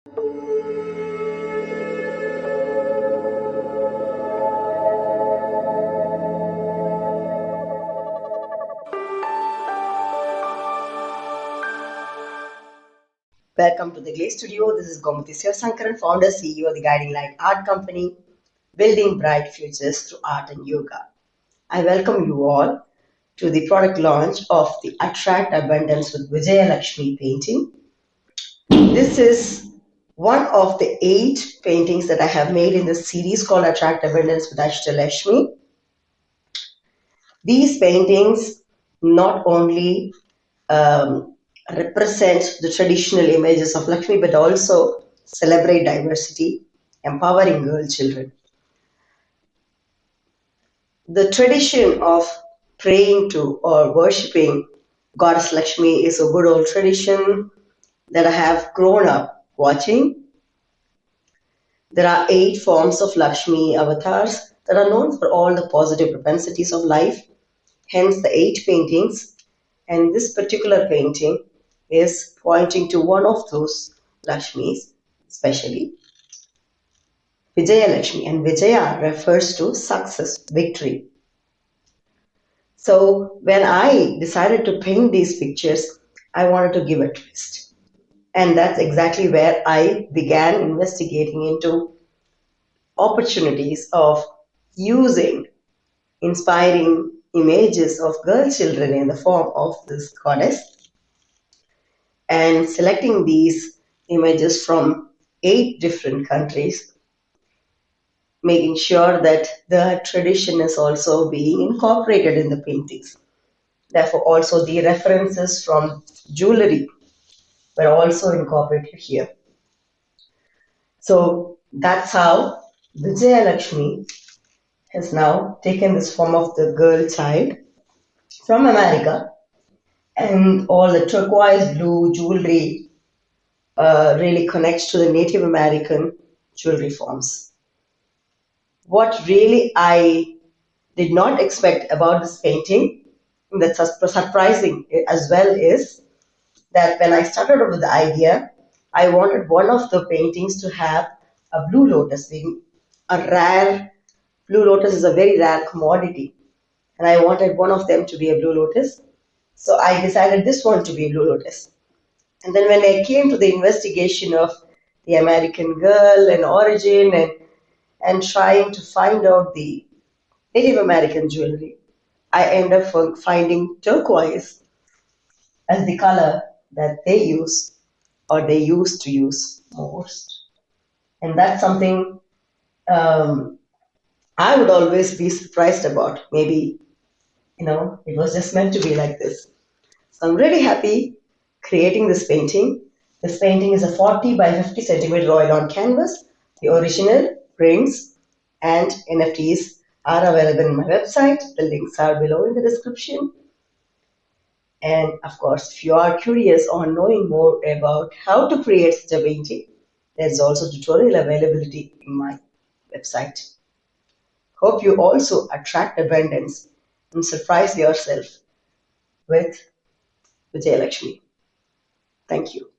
Welcome to the GLAC studio. This is Gomathi Siva Sankaran, founder, CEO of the Guiding Light Art Company, building bright futures through art and yoga. I welcome you all to the product launch of the Attract Abundance with Vijaya Lakshmi painting. This is one of the 8 paintings that I have made in the series called Attract Abundance with Ashta Lakshmi. These paintings not only represent the traditional images of Lakshmi, but also celebrate diversity, empowering girl children. The tradition of praying to or worshipping Goddess Lakshmi is a good old tradition that I have grown up watching. There are 8 forms of Lakshmi avatars that are known for all the positive propensities of life, hence the 8 paintings. And this particular painting is pointing to one of those Lakshmis, especially Vijaya Lakshmi. And Vijaya refers to success, victory. So when I decided to paint these pictures, I wanted to give a twist. And that's exactly where I began investigating into opportunities of using inspiring images of girl children in the form of this goddess and selecting these images from 8 different countries, making sure that the tradition is also being incorporated in the paintings. Therefore, also the references from jewelry were also incorporated here. So that's how Vijaya Lakshmi has now taken this form of the girl child from America, and all the turquoise blue jewelry really connects to the Native American jewelry forms. What really I did not expect about this painting, that's surprising as well, is that when I started with the idea, I wanted one of the paintings to have a blue lotus. Being a rare blue lotus is a very rare commodity, and I wanted one of them to be a blue lotus. So I decided this one to be a blue lotus. And then when I came to the investigation of the American girl and origin and trying to find out the Native American jewelry, I end up finding turquoise as the color that they use or they used to use most. And that's something I would always be surprised about. Maybe, it was just meant to be like this. So I'm really happy creating this painting. This painting is a 40 by 50 centimeter oil on canvas. The original prints and NFTs are available in my website. The links are below in the description. And of course, if you are curious on knowing more about how to create such a painting, there's also tutorial availability in my website. Hope you also attract abundance and surprise yourself with Vijaya Lakshmi. Thank you.